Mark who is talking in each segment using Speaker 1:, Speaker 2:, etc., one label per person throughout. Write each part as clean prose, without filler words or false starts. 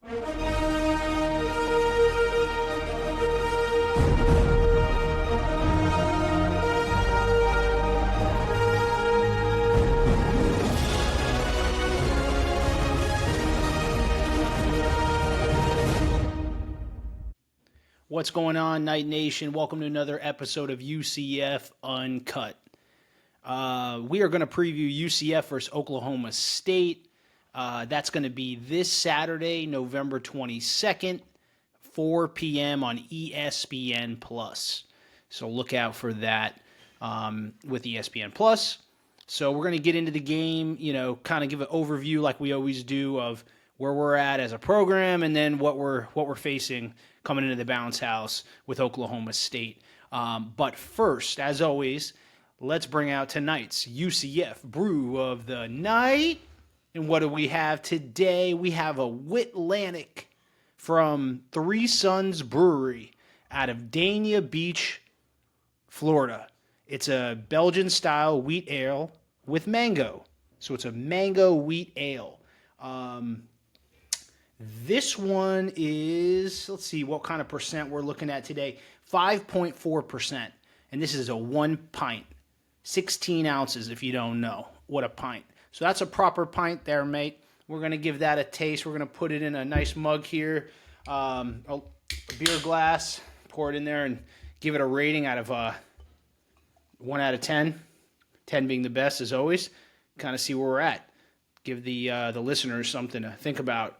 Speaker 1: What's going on, Night Nation? Welcome to another episode of UCF Uncut. We are going to preview UCF versus Oklahoma State. That's going to be this Saturday, November 22nd, 4 p.m. on ESPN+. So look out for that with ESPN+. So we're going to get into the game, kind of give an overview like we always do of where we're at as a program and then what we're facing coming into the bounce house with Oklahoma State. But first, as always, let's bring out tonight's UCF brew of the night. And what do we have today? We have a Witlantic from Three Sons Brewery out of Dania Beach, Florida. It's a Belgian-style wheat ale with mango. So it's a mango wheat ale. This one is, let's see what kind of percent we're looking at today. 5.4%. And this is a 1 pint. 16 ounces if you don't know what a pint. So that's a proper pint there, mate. We're going to give that a taste. We're going to put it in a nice mug here. A beer glass. Pour it in there and give it a rating out of 1 out of 10. 10 being the best as always. Kind of see where we're at. Give the listeners something to think about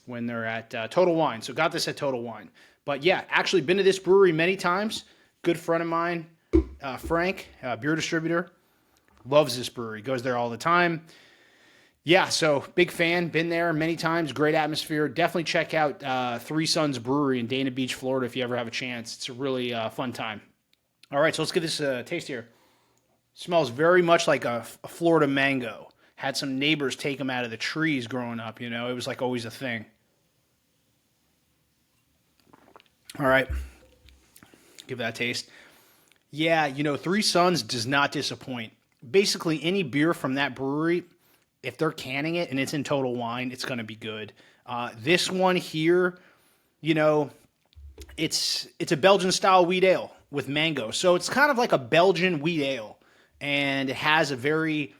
Speaker 1: when they're at Total Wine. So got this at Total Wine. But yeah, actually been to this brewery many times. Good friend of mine, Frank, beer distributor, loves this brewery. Goes there all the time. Yeah, so big fan. Been there many times. Great atmosphere. Definitely check out Three Sons Brewery in Dania Beach, Florida if you ever have a chance. It's a really fun time. All right, so let's give this a taste here. Smells very much like a Florida mango. Had some neighbors take them out of the trees growing up, It was like always a thing. All right. Give that a taste. Yeah, Three Sons does not disappoint. Basically, any beer from that brewery, if they're canning it and it's in Total Wine, it's going to be good. This one here, it's a Belgian-style wheat ale with mango. So it's kind of like a Belgian wheat ale. And it has a very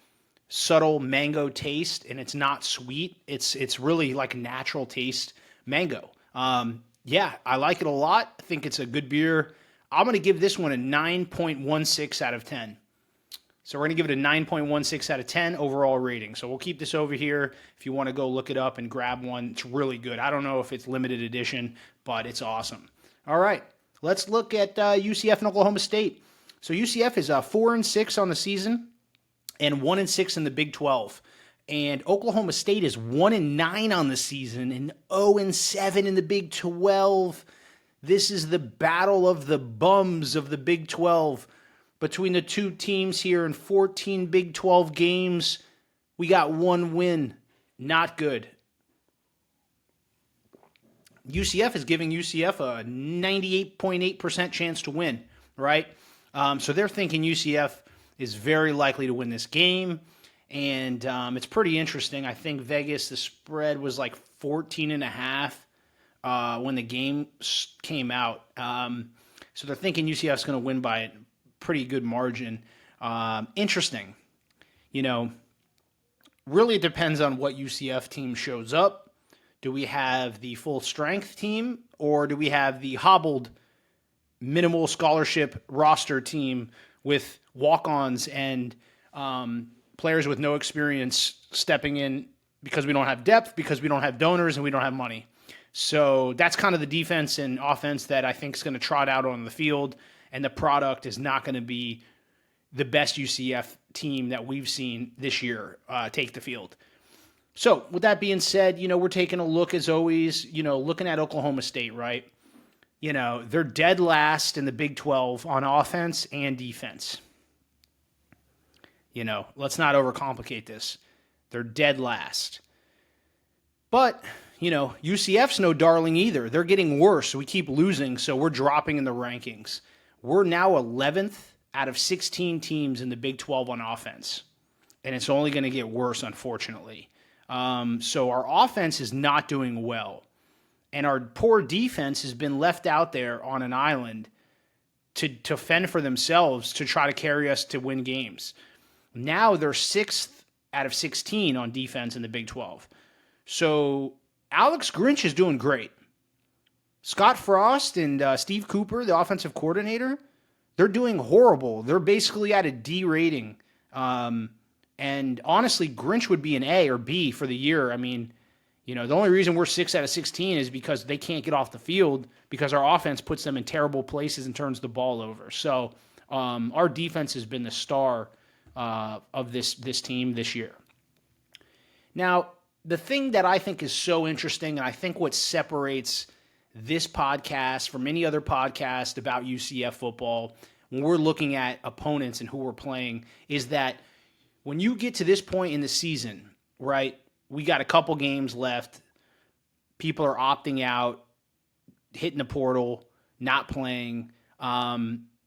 Speaker 1: subtle mango taste, and it's not sweet. It's really like a natural taste mango. Yeah, I like it a lot. I think it's a good beer. I'm going to give this one a 9.16 out of 10. So we're going to give it a 9.16 out of 10 overall rating. So we'll keep this over here if you want to go look it up and grab one. It's really good. I don't know if it's limited edition, but it's awesome. All right, let's look at UCF and Oklahoma State. So UCF is 4-6 on the season and 1-6 in the Big 12. And Oklahoma State is 1-9 on the season and 0-7 in the Big 12. This is the battle of the bums of the Big 12 between the two teams here in 14 Big 12 games. We got one win. Not good. UCF is giving UCF a 98.8% chance to win, right? So they're thinking UCF is very likely to win this game. And it's pretty interesting. I think Vegas, the spread was like 14.5 when the game came out. So they're thinking UCF's going to win by a pretty good margin. Interesting. Really it depends on what UCF team shows up. Do we have the full strength team or do we have the hobbled minimal scholarship roster team with walk-ons and players with no experience stepping in because we don't have depth, because we don't have donors, and we don't have money. So that's kind of the defense and offense that I think is going to trot out on the field, and the product is not going to be the best UCF team that we've seen this year take the field. So with that being said, we're taking a look, as always, looking at Oklahoma State, right? They're dead last in the Big 12 on offense and defense. Let's not overcomplicate this. They're dead last. But, UCF's no darling either. They're getting worse. We keep losing, so we're dropping in the rankings. We're now 11th out of 16 teams in the Big 12 on offense. And it's only going to get worse, unfortunately. So our offense is not doing well. And our poor defense has been left out there on an island to fend for themselves to try to carry us to win games. Now they're 6th out of 16 on defense in the Big 12. So Alex Grinch is doing great. Scott Frost and Steve Cooper, the offensive coordinator, they're doing horrible. They're basically at a D rating. And honestly, Grinch would be an A or B for the year. I mean, the only reason we're 6 out of 16 is because they can't get off the field because our offense puts them in terrible places and turns the ball over. So our defense has been the star of this team this year. Now, the thing that I think is so interesting, and I think what separates this podcast from any other podcast about UCF football when we're looking at opponents and who we're playing, is that when you get to this point in the season, right, we got a couple games left, people are opting out, hitting the portal, not playing,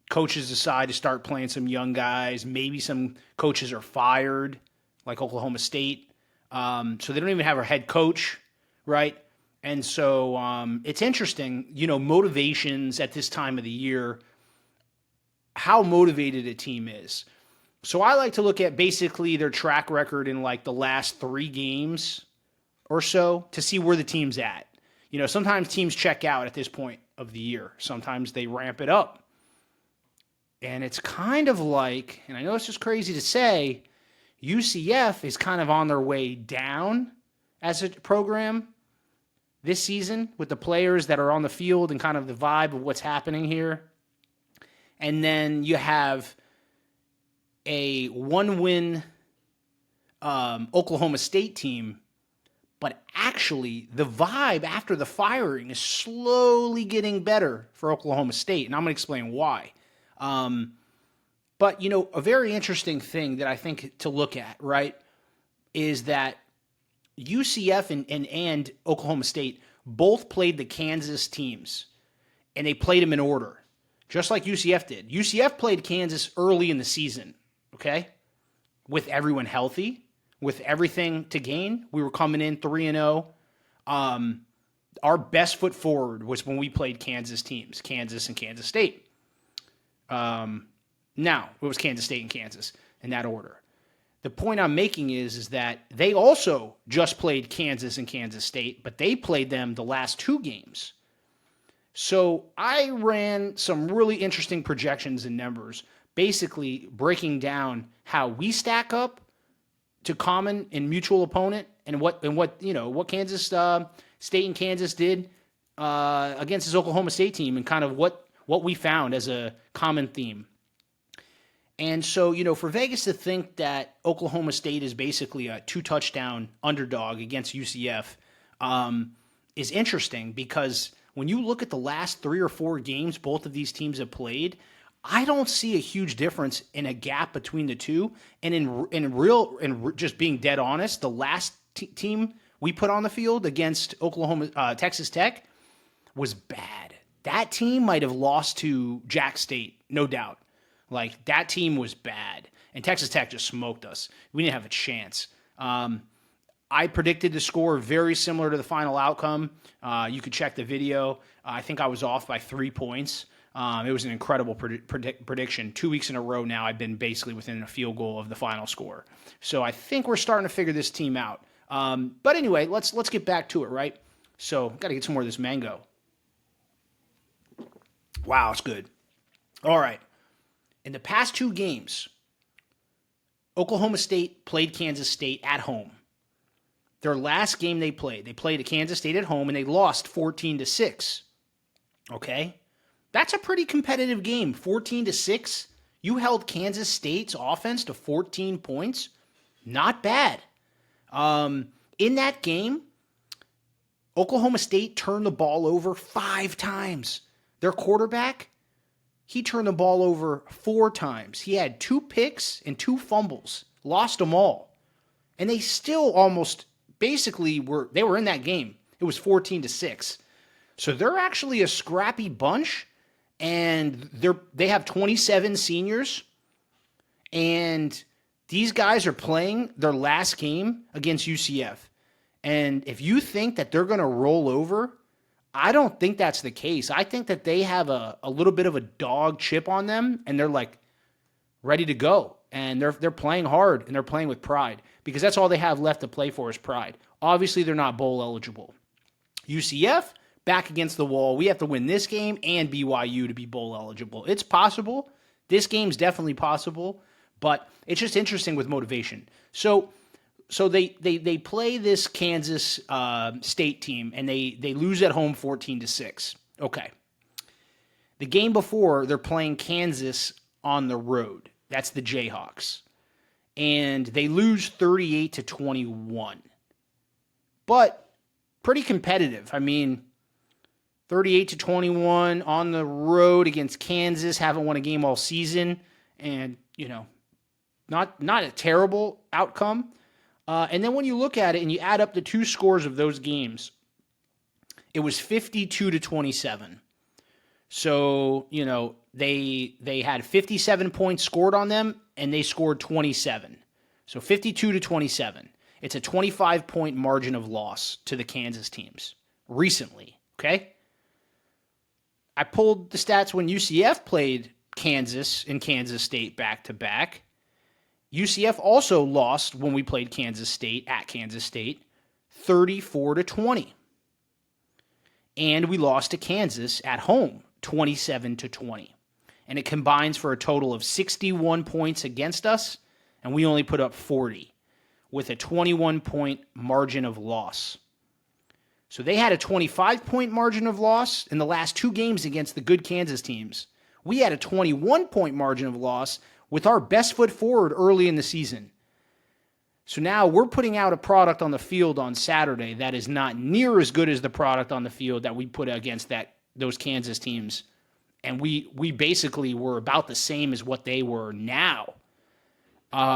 Speaker 1: coaches decide to start playing some young guys, maybe some coaches are fired, like Oklahoma State, so they don't even have a head coach, right? And so it's interesting, motivations at this time of the year, how motivated a team is. So I like to look at basically their track record in like the last 3 games or so to see where the team's at. Sometimes teams check out at this point of the year. Sometimes they ramp it up. And it's kind of like, and I know it's just crazy to say, UCF is kind of on their way down as a program this season with the players that are on the field and kind of the vibe of what's happening here. And then you have a 1-win Oklahoma State team, but actually the vibe after the firing is slowly getting better for Oklahoma State, and I'm going to explain why. But, a very interesting thing that I think to look at, right, is that UCF and Oklahoma State both played the Kansas teams, and they played them in order, just like UCF did. UCF played Kansas early in the season, okay, with everyone healthy, with everything to gain. We were coming in 3-0. Our best foot forward was when we played Kansas teams, Kansas and Kansas State. Now, it was Kansas State and Kansas in that order. The point I'm making is that they also just played Kansas and Kansas State, but they played them the last 2 games. So I ran some really interesting projections and numbers, basically breaking down how we stack up to common and mutual opponent and what Kansas State and Kansas did against this Oklahoma State team and kind of what we found as a common theme. And so, for Vegas to think that Oklahoma State is basically a 2-touchdown underdog against UCF is interesting because when you look at the last 3 or 4 games both of these teams have played, I don't see a huge difference in a gap between the two. And in just being dead honest, the last team we put on the field against Texas Tech was bad. That team might have lost to Jack State, no doubt. Like, that team was bad. And Texas Tech just smoked us. We didn't have a chance. I predicted the score very similar to the final outcome. You could check the video. I think I was off by 3 points. It was an incredible prediction. 2 weeks in a row now, I've been basically within a field goal of the final score. So I think we're starting to figure this team out. But anyway, let's get back to it, right? So got to get some more of this mango. Wow, it's good. All right. In the past 2 games, Oklahoma State played Kansas State at home. Their last game they played at Kansas State at home, and they lost 14-6. Okay? That's a pretty competitive game. 14-6. You held Kansas State's offense to 14 points. Not bad. In that game, Oklahoma State turned the ball over 5 times. Their quarterback, he turned the ball over 4 times. He had 2 picks and 2 fumbles. Lost them all. And they still almost basically were in that game. It was 14-6. So they're actually a scrappy bunch. And they have 27 seniors. And these guys are playing their last game against UCF. And if you think that they're going to roll over I don't think that's the case. I think that they have a little bit of a dog chip on them, and they're like ready to go. And they're playing hard, and they're playing with pride, because that's all they have left to play for is pride. Obviously, they're not bowl eligible. UCF, back against the wall. We have to win this game and BYU to be bowl eligible. It's possible. This game's definitely possible, but it's just interesting with motivation. So they play this Kansas State team, and they lose at home 14-6. Okay. The game before, they're playing Kansas on the road. That's the Jayhawks. And they lose 38-21. But pretty competitive. I mean, 38-21 on the road against Kansas, haven't won a game all season, and, not a terrible outcome. And then when you look at it and you add up the two scores of those games, it was 52-27. So, they had 57 points scored on them, and they scored 27. So 52-27. It's a 25-point margin of loss to the Kansas teams recently, okay? I pulled the stats when UCF played Kansas and Kansas State back-to-back. UCF also lost when we played Kansas State at Kansas State, 34-20. And we lost to Kansas at home, 27-20. And it combines for a total of 61 points against us, and we only put up 40 with a 21-point margin of loss. So they had a 25-point margin of loss in the last two games against the good Kansas teams. We had a 21-point margin of loss with our best foot forward early in the season. So now we're putting out a product on the field on Saturday that is not near as good as the product on the field that we put against those Kansas teams. And we basically were about the same as what they were now.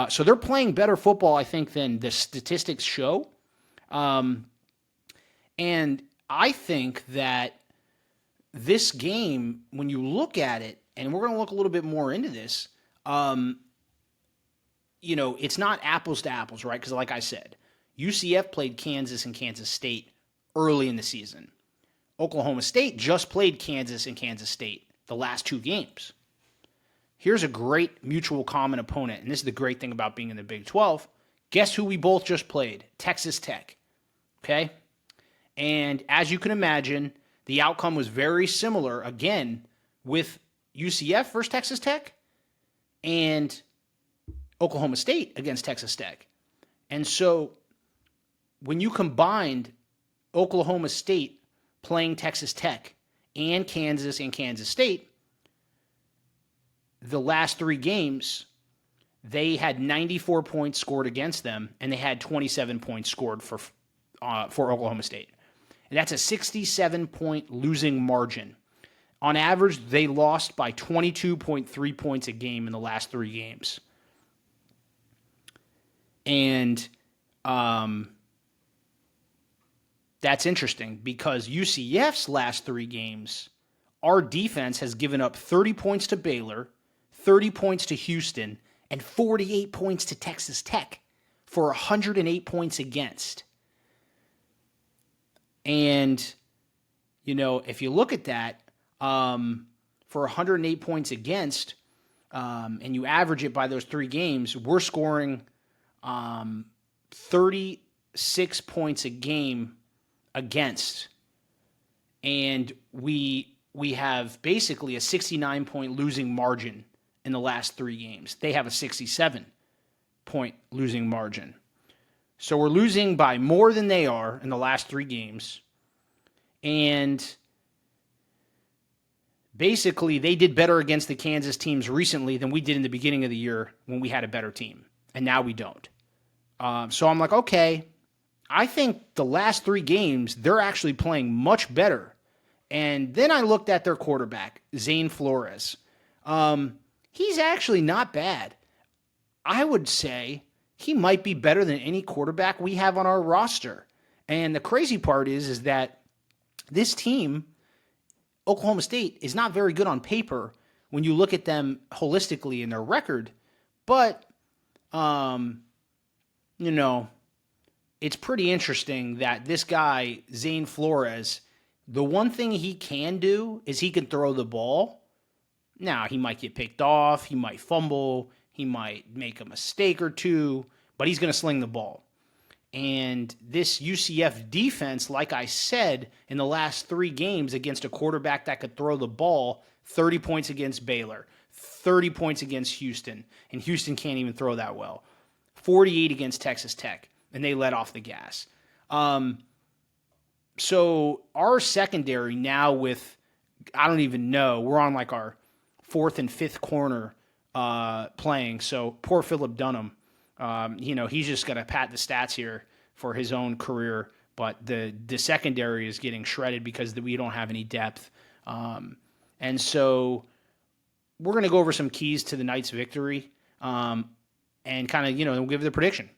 Speaker 1: So they're playing better football, I think, than the statistics show. And I think that this game, when you look at it, and we're going to look a little bit more into this, it's not apples to apples, right? Because like I said, UCF played Kansas and Kansas State early in the season. Oklahoma State just played Kansas and Kansas State the last two games. Here's a great mutual common opponent, and this is the great thing about being in the Big 12. Guess who we both just played? Texas Tech. Okay? And as you can imagine, the outcome was very similar, again, with UCF versus Texas Tech and Oklahoma State against Texas Tech. And so when you combined Oklahoma State playing Texas Tech and Kansas State, the last three games, they had 94 points scored against them, and they had 27 points scored for Oklahoma State. And that's a 67-point losing margin. On average, they lost by 22.3 points a game in the last three games. And that's interesting because UCF's last three games, our defense has given up 30 points to Baylor, 30 points to Houston, and 48 points to Texas Tech for 108 points against. And, if you look at that, for 108 points against, and you average it by those three games, we're scoring 36 points a game against. And we have basically a 69-point losing margin in the last three games. They have a 67-point losing margin. So we're losing by more than they are in the last three games. And basically, they did better against the Kansas teams recently than we did in the beginning of the year when we had a better team. And now we don't. So I'm like, okay, I think the last three games, they're actually playing much better. And then I looked at their quarterback, Zane Flores. He's actually not bad. I would say he might be better than any quarterback we have on our roster. And the crazy part is that this team, Oklahoma State, is not very good on paper when you look at them holistically in their record. But, it's pretty interesting that this guy, Zane Flores, The one thing he can do is he can throw the ball. Now, he might get picked off, he might fumble, he might make a mistake or two, but he's going to sling the ball. And this UCF defense, like I said, in the last 3 games against a quarterback that could throw the ball, 30 points against Baylor, 30 points against Houston, and Houston can't even throw that well. 48 against Texas Tech, and they let off the gas. So our secondary now with, I don't even know, we're on like our 4th and 5th corner playing. So poor Philip Dunham. He's just got to pat the stats here for his own career, but the secondary is getting shredded because we don't have any depth. And so we're going to go over some keys to the Knights' victory and kind of, we'll give the prediction.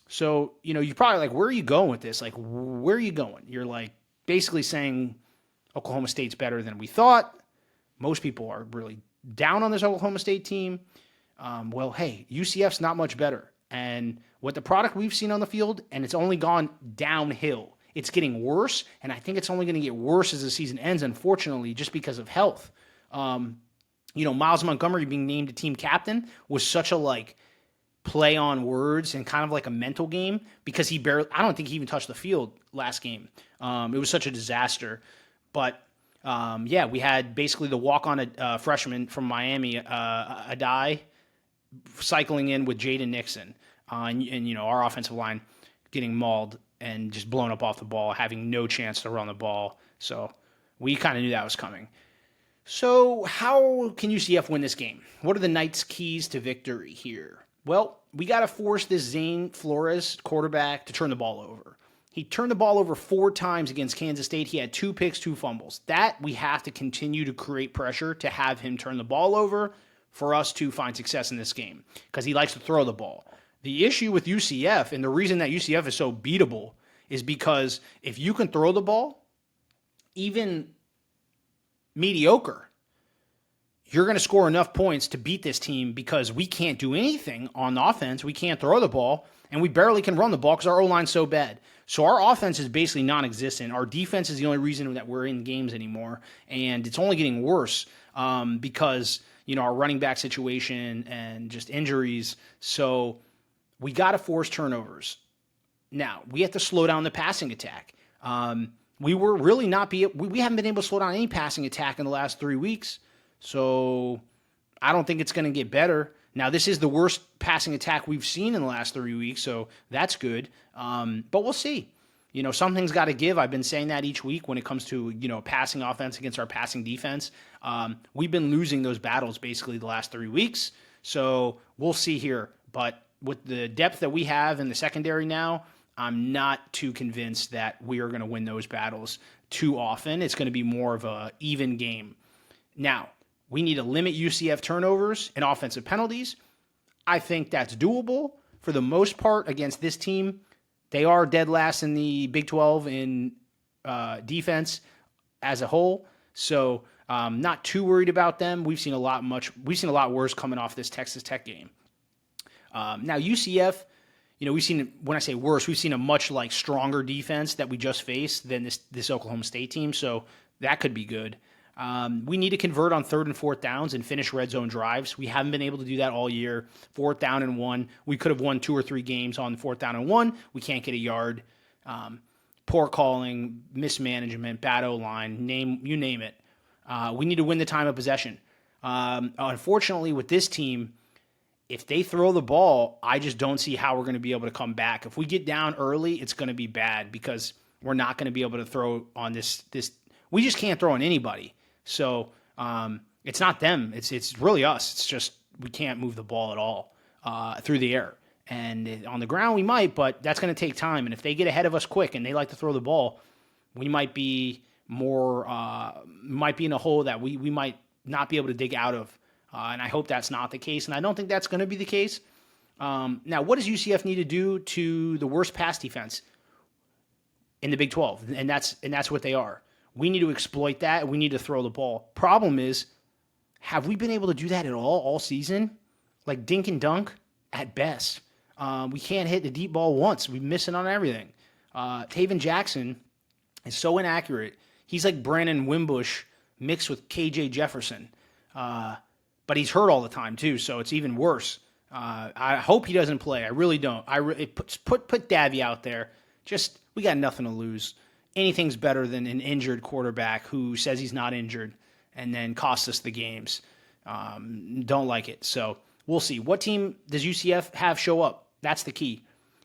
Speaker 1: So, you're probably like, where are you going with this? Like, where are you going? You're like basically saying Oklahoma State's better than we thought. Most people are really down on this Oklahoma State team. Well, hey, UCF's not much better. And what the product we've seen on the field, and it's only gone downhill. It's getting worse, and I think it's only going to get worse as the season ends, unfortunately, just because of health. Miles Montgomery being named a team captain was such a, play on words and kind of like a mental game because I don't think he even touched the field last game. It was such a disaster. But, we had basically the walk-on freshman from Miami, Adai, cycling in with Jaden Nixon. And our offensive line getting mauled and just blown up off the ball, having no chance to run the ball. So we kind of knew that was coming. So how can UCF win this game? What are the Knights' keys to victory here? Well, we got to force this Zane Flores quarterback to turn the ball over. He turned the ball over 4 times against Kansas State. He had 2 picks, 2 fumbles. That we have to continue to create pressure to have him turn the ball over for us to find success in this game because he likes to throw the ball. The issue with UCF, and the reason that UCF is so beatable, is because if you can throw the ball, even mediocre, you're going to score enough points to beat this team because we can't do anything on offense. We can't throw the ball, and we barely can run the ball because our O-line's so bad. So our offense is basically non-existent. Our defense is the only reason that we're in games anymore, and it's only getting worse because our running back situation and just injuries. So we got to force turnovers. Now, we have to slow down the passing attack. We haven't been able to slow down any passing attack in the last 3 weeks. So I don't think it's going to get better. Now, this is the worst passing attack we've seen in the last 3 weeks, so that's good. But we'll see. Something's got to give. I've been saying that each week when it comes to, passing offense against our passing defense. We've been losing those battles basically the last 3 weeks. So we'll see here. But with the depth that we have in the secondary now, I'm not too convinced that we are going to win those battles too often. It's going to be more of an even game. Now, we need to limit UCF turnovers and offensive penalties. I think that's doable for the most part against this team. They are dead last in the Big 12 in defense as a whole, so not too worried about them. We've seen a lot worse coming off this Texas Tech game. Now UCF, when I say worse, we've seen a much stronger defense that we just faced than this Oklahoma State team, so that could be good. We need to convert on 3rd and 4th downs and finish red zone drives. We haven't been able to do that all year. 4th down and 1. We could have won 2 or 3 games on 4th down and 1. We can't get a yard. Poor calling, mismanagement, bad O-line, you name it. We need to win the time of possession. Unfortunately, with this team, if they throw the ball, I just don't see how we're going to be able to come back. If we get down early, it's going to be bad because we're not going to be able to throw on this. We just can't throw on anybody. So it's not them. It's really us. It's just we can't move the ball at all through the air. And on the ground we might, but that's going to take time. And if they get ahead of us quick and they like to throw the ball, we might be in a hole that we might not be able to dig out of. And I hope that's not the case. And I don't think that's going to be the case. Now, what does UCF need to do to the worst pass defense in the Big 12? And that's what they are. We need to exploit that. We need to throw the ball. Problem is, have we been able to do that at all season? Like dink and dunk at best. We can't hit the deep ball once. We're missing on everything. Taven Jackson is so inaccurate. He's like Brandon Wimbush mixed with KJ Jefferson. But he's hurt all the time too, so it's even worse. I hope he doesn't play. I really don't. Put Davy out there. Just, we got nothing to lose. Anything's better than an injured quarterback who says he's not injured and then costs us the games. Don't like it. So we'll see. What team does UCF have show up? That's the key.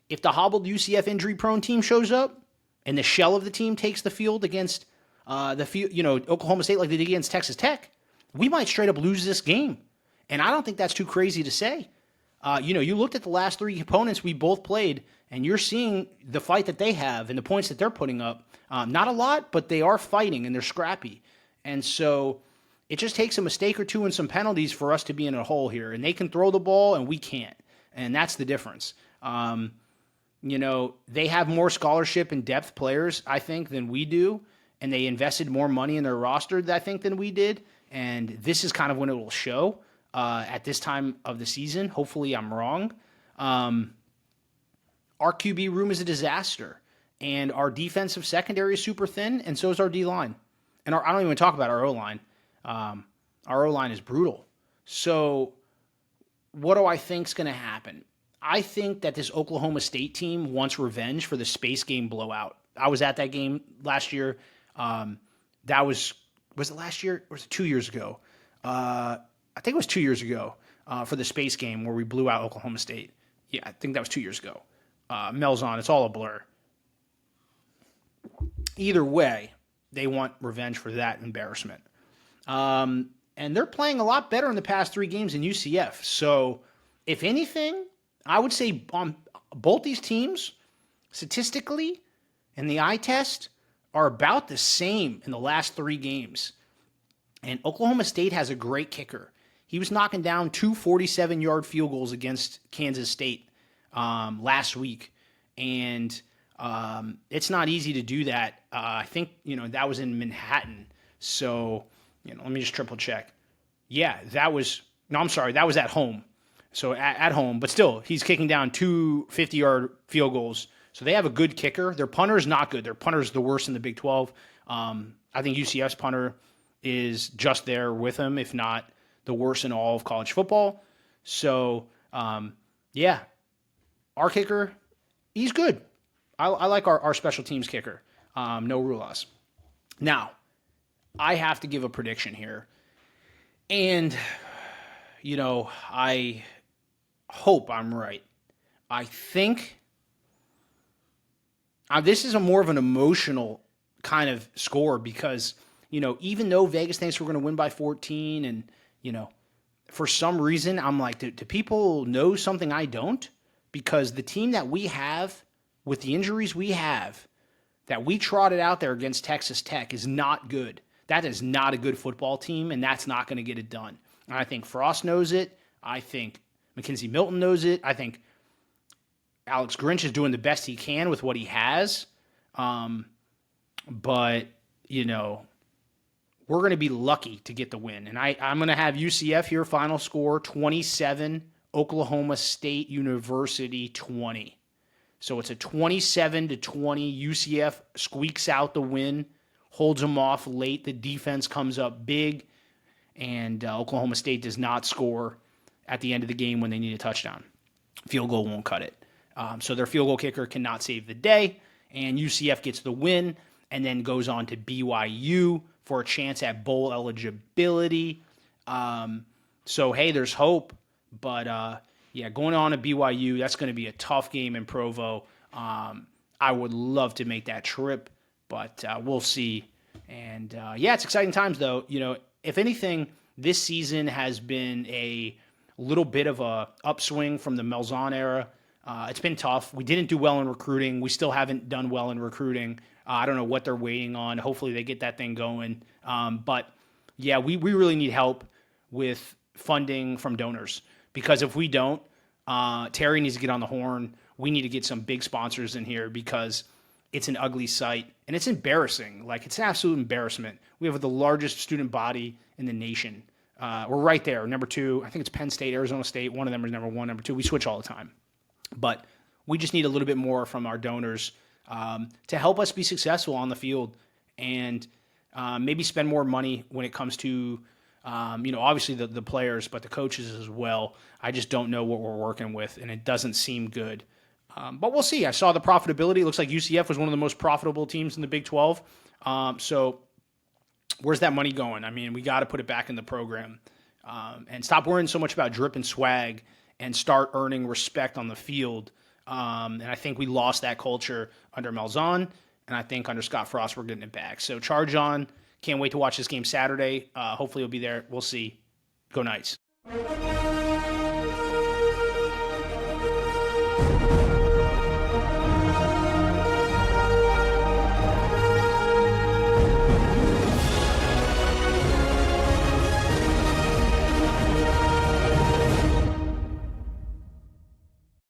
Speaker 1: If the hobbled UCF injury-prone team shows up and the shell of the team takes the field against Oklahoma State like they did against Texas Tech, we might straight up lose this game. And I don't think that's too crazy to say. You looked at the last three opponents we both played, and you're seeing the fight that they have and the points that they're putting up. Not a lot, but they are fighting and they're scrappy. And so it just takes a mistake or two and some penalties for us to be in a hole here. And they can throw the ball and we can't. And that's the difference. They have more scholarship and depth players, I think, than we do. And they invested more money in their roster, I think, than we did. And this is kind of when it will show at this time of the season. Hopefully I'm wrong. Our QB room is a disaster. And our defensive secondary is super thin, and so is our D-line. And I don't even talk about our O-line. Our O-line is brutal. So what do I think is going to happen? I think that this Oklahoma State team wants revenge for the Space Game blowout. I was at that game last year. That was it last year or was it 2 years ago? I think it was 2 years ago for the Space Game where we blew out Oklahoma State. Yeah, I think that was 2 years ago. Mel's on. It's all a blur. Either way, they want revenge for that embarrassment. And they're playing a lot better in the past three games than UCF. So, if anything, I would say on both these teams, statistically, and the eye test, are about the same in the last three games. And Oklahoma State has a great kicker. He was knocking down two 47-yard field goals against Kansas State last week. And it's not easy to do that. I think, that was in Manhattan. So, let me just triple check. Yeah, that was at home. So at home, but still, he's kicking down two 50-yard field goals. So they have a good kicker. Their punter is not good. Their punter is the worst in the Big 12. I think UCF's punter is just there with him, if not the worst in all of college football. So, our kicker, he's good. I like our special teams kicker. No Rulas. Now, I have to give a prediction here. And, I hope I'm right. I think this is more of an emotional kind of score because, even though Vegas thinks we're going to win by 14 and, for some reason I'm like, do people know something I don't? Because the team that we have with the injuries we have that we trotted out there against Texas Tech is not good. That is not a good football team, and that's not going to get it done. And I think Frost knows it. I think Mackenzie Milton knows it. I think Alex Grinch is doing the best he can with what he has. But, we're going to be lucky to get the win. And I'm going to have UCF here, final score, 27, Oklahoma State University 20. So it's a 27-20. UCF squeaks out the win, holds them off late. The defense comes up big, and Oklahoma State does not score at the end of the game when they need a touchdown. Field goal won't cut it. So their field goal kicker cannot save the day, and UCF gets the win and then goes on to BYU for a chance at bowl eligibility. So, hey, there's hope. But, going on to BYU, that's going to be a tough game in Provo. I would love to make that trip, but we'll see. And, it's exciting times, though. If anything, this season has been a little bit of a upswing from the Malzahn era. It's been tough. We didn't do well in recruiting. We still haven't done well in recruiting. I don't know what they're waiting on. Hopefully they get that thing going. We really need help with funding from donors. Because if we don't, Terry needs to get on the horn. We need to get some big sponsors in here because it's an ugly sight. And it's embarrassing. It's an absolute embarrassment. We have the largest student body in the nation. We're right there. Number 2, I think it's Penn State, Arizona State. One of them is number 1, number 2. We switch all the time. But we just need a little bit more from our donors to help us be successful on the field. And Maybe spend more money when it comes to, obviously the players, but the coaches as well. I just don't know what we're working with, and it doesn't seem good. But we'll see. I saw the profitability. It looks like UCF was one of the most profitable teams in the Big 12. So where's that money going? I mean, we got to put it back in the program and stop worrying so much about drip and swag and start earning respect on the field. And I think we lost that culture under Malzahn, and I think under Scott Frost we're getting it back. So charge on. Can't wait to watch this game Saturday. Hopefully we'll be there. We'll see. Go Knights.